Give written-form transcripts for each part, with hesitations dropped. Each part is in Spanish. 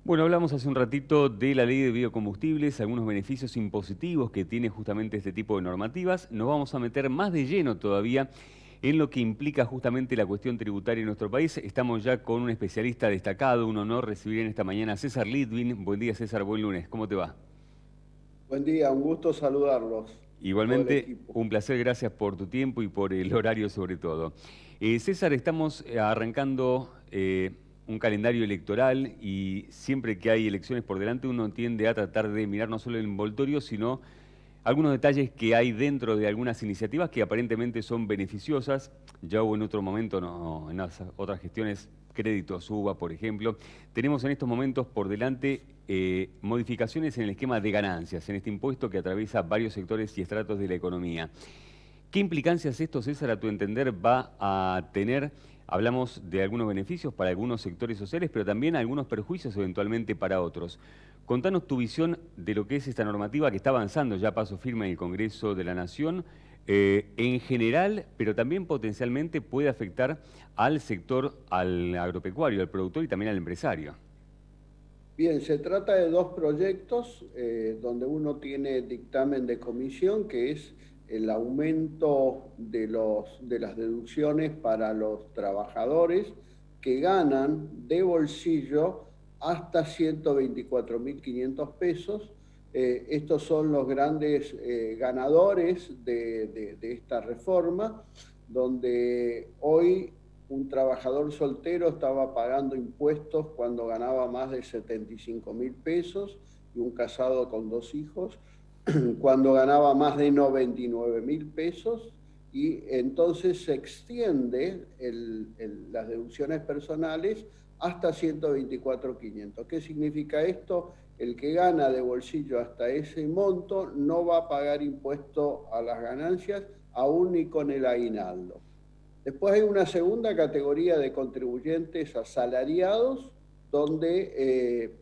Bueno, hablamos hace un ratito de la ley de biocombustibles, algunos beneficios impositivos que tiene justamente este tipo de normativas. Nos vamos a meter más de lleno todavía en lo que implica justamente la cuestión tributaria en nuestro país. Estamos ya con un especialista destacado, un honor recibir en esta mañana a César Litvin. Buen día, César, buen lunes. ¿Cómo te va? Buen día, un gusto saludarlos a todo el Igualmente, equipo. un placer, gracias por tu tiempo y por el horario sobre todo. César, estamos arrancando un calendario electoral y siempre que hay elecciones por delante uno tiende a tratar de mirar no solo el envoltorio, sino algunos detalles que hay dentro de algunas iniciativas que aparentemente son beneficiosas. Ya hubo en otro momento, en las otras gestiones, créditos UBA, por ejemplo. Tenemos en estos momentos por delante modificaciones en el esquema de ganancias, en este impuesto que atraviesa varios sectores y estratos de la economía. ¿Qué implicancias esto, César, a tu entender, va a tener? Hablamos de algunos beneficios para algunos sectores sociales, pero también algunos perjuicios eventualmente para otros. Contanos tu visión de lo que es esta normativa que está avanzando ya a paso firme en el Congreso de la Nación, en general, pero también potencialmente puede afectar al sector, al agropecuario, al productor y también al empresario. Bien, se trata de dos proyectos donde uno tiene dictamen de comisión, que es el aumento de las deducciones para los trabajadores que ganan de bolsillo hasta 124.500 pesos. Estos son los grandes ganadores de esta reforma, donde hoy un trabajador soltero estaba pagando impuestos cuando ganaba más de 75.000 pesos y un casado con dos hijos cuando ganaba más de 99.000 pesos, y entonces se extiende las deducciones personales hasta 124.500. ¿Qué significa esto? El que gana de bolsillo hasta ese monto no va a pagar impuesto a las ganancias, aún ni con el aguinaldo. Después hay una segunda categoría de contribuyentes asalariados, donde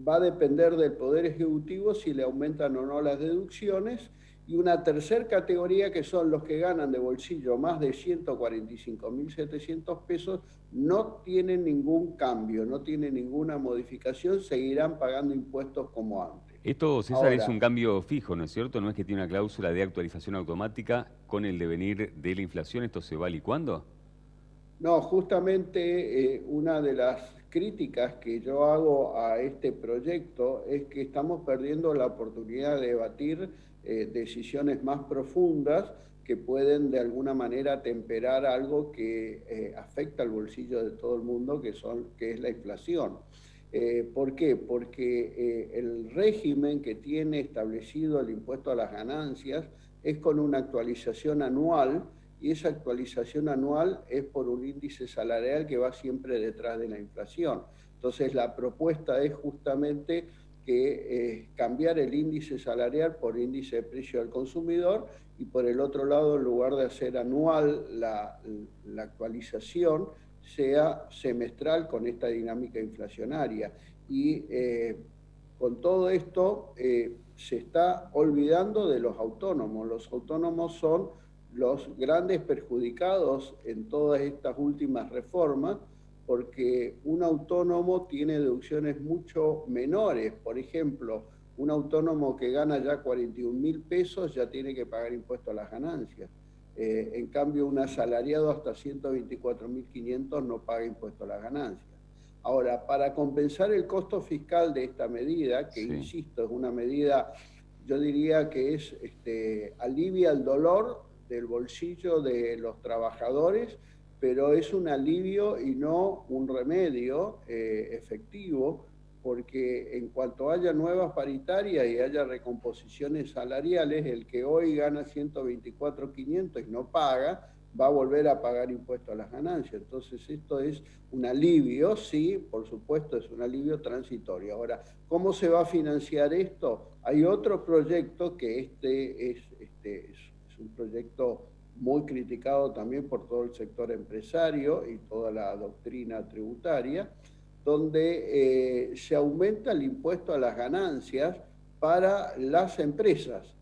va a depender del Poder Ejecutivo si le aumentan o no las deducciones, y una tercera categoría que son los que ganan de bolsillo más de 145.700 pesos, no tienen ningún cambio, no tienen ninguna modificación, seguirán pagando impuestos como antes. Esto, César, es un Ahora, cambio fijo, ¿no es cierto? No es que tiene una cláusula de actualización automática con el devenir de la inflación. ¿Esto se va licuando? no, justamente una de las críticas que yo hago a este proyecto es que estamos perdiendo la oportunidad de debatir decisiones más profundas que pueden de alguna manera temperar algo que afecta al bolsillo de todo el mundo, que es la inflación. ¿Por qué? Porque el régimen que tiene establecido el impuesto a las ganancias es con una actualización anual, y esa actualización anual es por un índice salarial que va siempre detrás de la inflación. Entonces, la propuesta es justamente que cambiar el índice salarial por índice de precio al consumidor, y por el otro lado, en lugar de hacer anual la actualización, sea semestral con esta dinámica inflacionaria. Y con todo esto se está olvidando de los autónomos. Los autónomos son los grandes perjudicados en todas estas últimas reformas, porque un autónomo tiene deducciones mucho menores. Por ejemplo, un autónomo que gana ya 41.000 pesos ya tiene que pagar impuesto a las ganancias. En cambio, un asalariado hasta 124.500 no paga impuesto a las ganancias. Ahora, para compensar el costo fiscal de esta medida, que Sí. insisto, es una medida, yo diría que alivia el dolor del bolsillo de los trabajadores, pero es un alivio y no un remedio efectivo, porque en cuanto haya nuevas paritarias y haya recomposiciones salariales, el que hoy gana 124.500 y no paga, va a volver a pagar impuestos a las ganancias. Entonces, esto es un alivio, sí, por supuesto, es un alivio transitorio. Ahora, ¿cómo se va a financiar esto? Hay otro proyecto que es un proyecto muy criticado también por todo el sector empresario y toda la doctrina tributaria, donde se aumenta el impuesto a las ganancias para las empresas.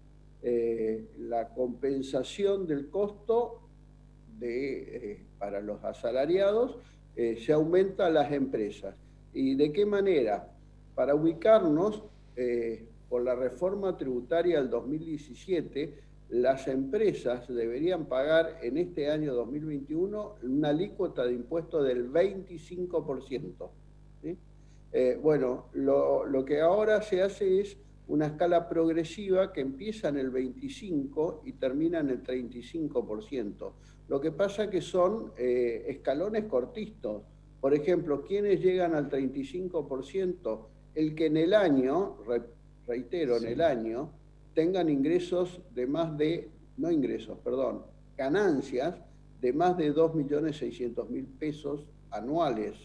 La compensación del costo para los asalariados se aumenta a las empresas. ¿Y de qué manera? para ubicarnos, por la reforma tributaria del 2017, las empresas deberían pagar en este año 2021 una alícuota de impuesto del 25%. ¿Sí? Bueno, lo que ahora se hace es una escala progresiva que empieza en el 25% y termina en el 35%. Lo que pasa que son escalones cortitos. Por ejemplo, ¿quiénes llegan al 35%? El que en el año, reitero, en el año, tengan ingresos de más de, no ingresos, perdón, ganancias de más de 2.600.000 pesos anuales.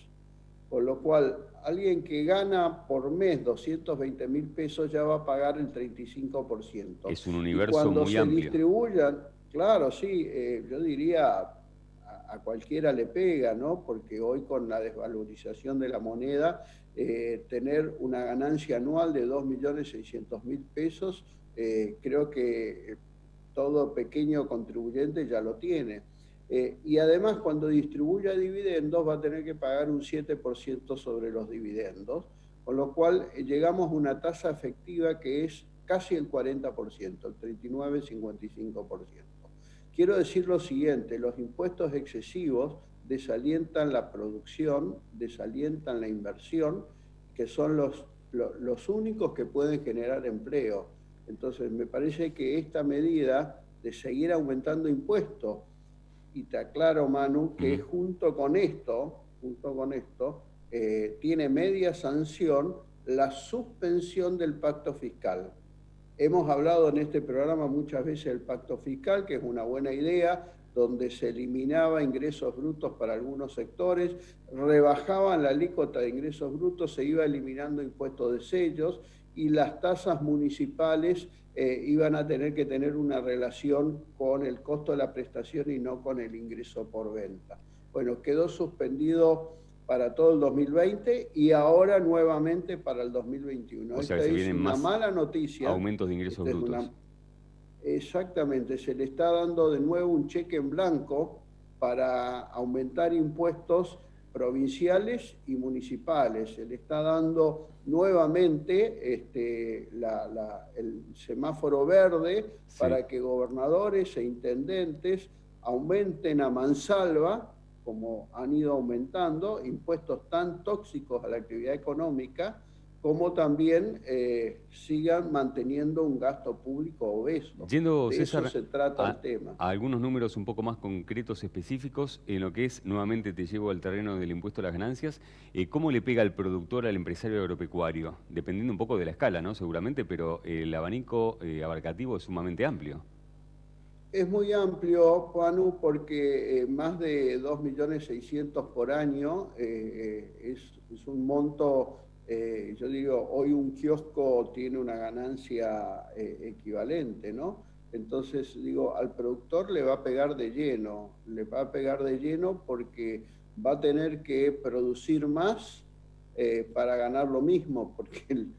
Con lo cual, alguien que gana por mes 220.000 pesos ya va a pagar el 35%. Es un universo y cuando muy se amplio. Distribuyan, claro, sí, yo diría a cualquiera le pega, ¿no? Porque hoy con la desvalorización de la moneda, tener una ganancia anual de 2.600.000 pesos, creo que todo pequeño contribuyente ya lo tiene. Y además, cuando distribuya dividendos, va a tener que pagar un 7% sobre los dividendos, con lo cual llegamos a una tasa efectiva que es casi el 40%, el 39-55%. Quiero decir lo siguiente, los impuestos excesivos desalientan la producción, desalientan la inversión, que son los únicos que pueden generar empleo. Entonces, me parece que esta medida de seguir aumentando impuestos, y te aclaro, Manu, que junto con esto, tiene media sanción la suspensión del pacto fiscal. Hemos hablado en este programa muchas veces del pacto fiscal, que es una buena idea, donde se eliminaba ingresos brutos para algunos sectores, rebajaban la alícuota de ingresos brutos, se iba eliminando impuestos de sellos y las tasas municipales iban a tener que tener una relación con el costo de la prestación y no con el ingreso por venta. Bueno, quedó suspendido para todo el 2020 y ahora nuevamente para el 2021. O sea, Esta que se es vienen una más mala noticia. aumentos de ingresos brutos. Exactamente, se le está dando de nuevo un cheque en blanco para aumentar impuestos provinciales y municipales. Se le está dando nuevamente el semáforo verde para que gobernadores e intendentes aumenten a mansalva, como han ido aumentando, impuestos tan tóxicos a la actividad económica, como también sigan manteniendo un gasto público obeso. Yendo, de César, eso se trata el tema. A algunos números un poco más concretos, específicos, en lo que es, nuevamente te llevo al terreno del impuesto a las ganancias, ¿cómo le pega al productor, al empresario agropecuario? Dependiendo un poco de la escala, ¿no? Seguramente, pero el abanico abarcativo es sumamente amplio. Es muy amplio, Juanu, porque más de 2.600.000 por año es un monto. Yo digo, hoy un kiosco tiene una ganancia equivalente, ¿no? Entonces, digo, al productor le va a pegar de lleno, porque va a tener que producir más para ganar lo mismo, porque él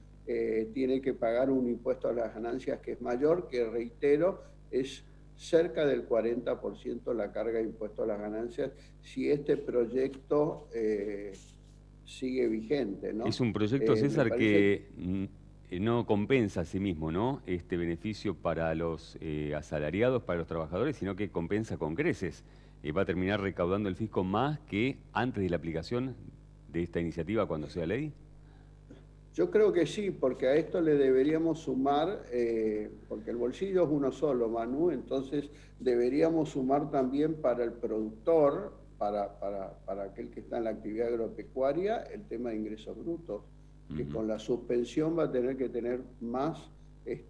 tiene que pagar un impuesto a las ganancias que es mayor, que reitero, es cerca del 40% la carga de impuesto a las ganancias, si este proyecto sigue vigente, ¿no? Es un proyecto, César, que no compensa a sí mismo, ¿no? Este beneficio para los asalariados, para los trabajadores, sino que compensa con creces. Va a terminar recaudando el fisco más que antes de la aplicación de esta iniciativa cuando sea ley. Yo creo que sí, porque a esto le deberíamos sumar, porque el bolsillo es uno solo, Manu, entonces deberíamos sumar también para el productor, para aquel que está en la actividad agropecuaria, el tema de ingresos brutos, que con la suspensión va a tener que tener más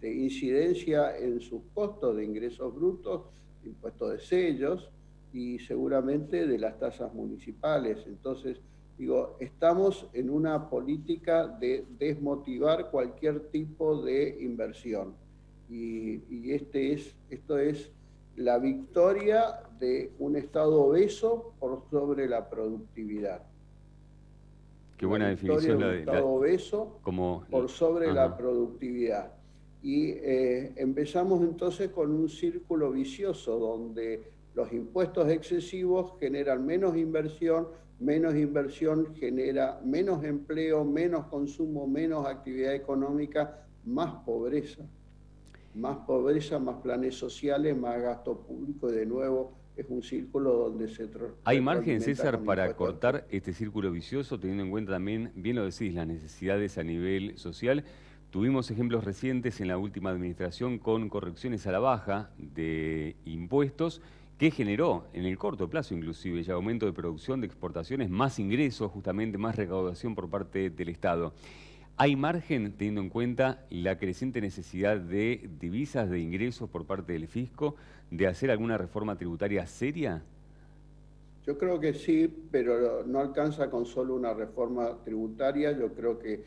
incidencia en sus costos de ingresos brutos, impuestos de sellos y seguramente de las tasas municipales. Entonces, digo, estamos en una política de desmotivar cualquier tipo de inversión. Y esto es la victoria de un Estado obeso por sobre la productividad. Qué buena definición la de un Estado obeso por sobre la productividad. Y empezamos entonces con un círculo vicioso donde los impuestos excesivos generan menos inversión, menos inversión genera menos empleo, menos consumo, menos actividad económica, más pobreza. Más pobreza, más planes sociales, más gasto público, y de nuevo es un círculo donde se ¿Hay margen, retroalimenta César, con para impuestos altos. cortar este círculo vicioso, teniendo en cuenta también, bien lo decís, las necesidades a nivel social? Tuvimos ejemplos recientes en la última administración con correcciones a la baja de impuestos que generó en el corto plazo inclusive ya aumento de producción, de exportaciones, más ingresos, justamente más recaudación por parte del Estado. ¿Hay margen, teniendo en cuenta la creciente necesidad de divisas, de ingresos por parte del fisco, de hacer alguna reforma tributaria seria? Yo creo que sí, pero no alcanza con solo una reforma tributaria. Yo creo que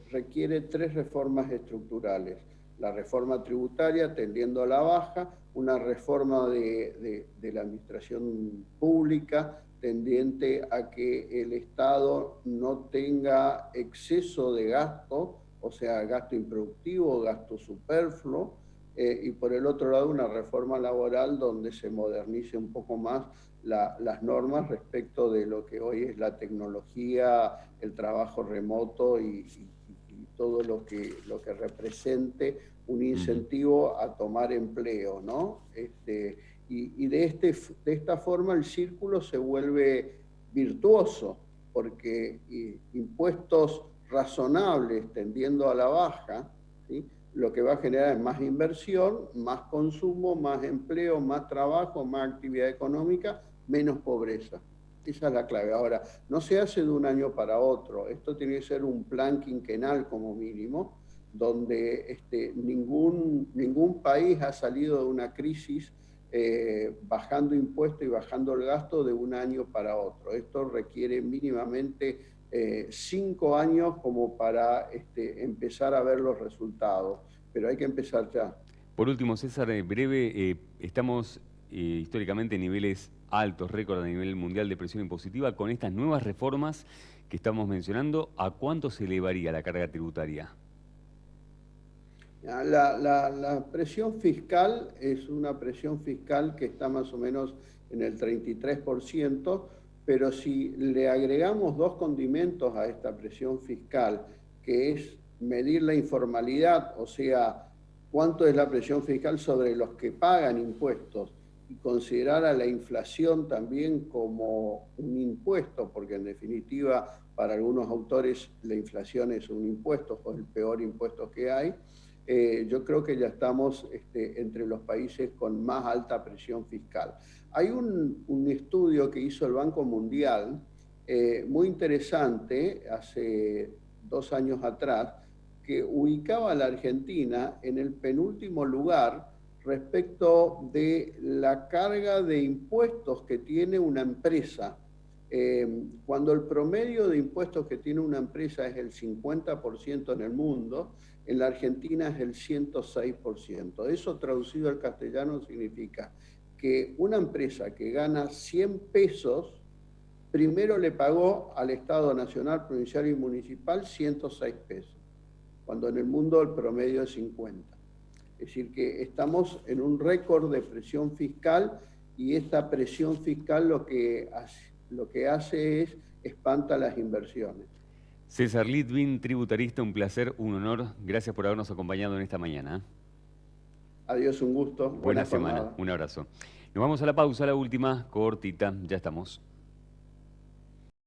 requiere 3 reformas estructurales. La reforma tributaria tendiendo a la baja, una reforma de la administración pública tendiente a que el Estado no tenga exceso de gasto, o sea, gasto improductivo, gasto superfluo, y por el otro lado una reforma laboral donde se modernice un poco más las normas respecto de lo que hoy es la tecnología, el trabajo remoto y todo lo que represente un incentivo a tomar empleo, ¿no? De esta forma el círculo se vuelve virtuoso, porque impuestos razonables tendiendo a la baja, ¿sí?, lo que va a generar es más inversión, más consumo, más empleo, más trabajo, más actividad económica, menos pobreza. Esa es la clave. Ahora, no se hace de un año para otro. Esto tiene que ser un plan quinquenal como mínimo, donde ningún país ha salido de una crisis bajando impuestos y bajando el gasto de un año para otro. Esto requiere mínimamente 5 años como para empezar a ver los resultados, pero hay que empezar ya. Por último, César, breve, estamos históricamente en niveles altos, récord a nivel mundial de presión impositiva. Con estas nuevas reformas que estamos mencionando, ¿a cuánto se elevaría la carga tributaria? La presión fiscal es una presión fiscal que está más o menos en el 33%, pero si le agregamos 2 condimentos a esta presión fiscal, que es medir la informalidad, o sea, cuánto es la presión fiscal sobre los que pagan impuestos, y considerar a la inflación también como un impuesto, porque en definitiva para algunos autores la inflación es un impuesto, o el peor impuesto que hay. Yo creo que ya estamos entre los países con más alta presión fiscal. Hay un estudio que hizo el Banco Mundial, muy interesante, hace 2 años atrás, que ubicaba a la Argentina en el penúltimo lugar respecto de la carga de impuestos que tiene una empresa. Cuando el promedio de impuestos que tiene una empresa es el 50% en el mundo, en la Argentina es el 106%. Eso traducido al castellano significa que una empresa que gana 100 pesos, primero le pagó al Estado Nacional, Provincial y Municipal 106 pesos, cuando en el mundo el promedio es 50. Es decir, que estamos en un récord de presión fiscal, y esta presión fiscal lo que hace es espanta las inversiones. César Litvin, tributarista, un placer, un honor. Gracias por habernos acompañado en esta mañana. Adiós, un gusto. Buena semana, un abrazo. Nos vamos a la pausa, la última, cortita, ya estamos.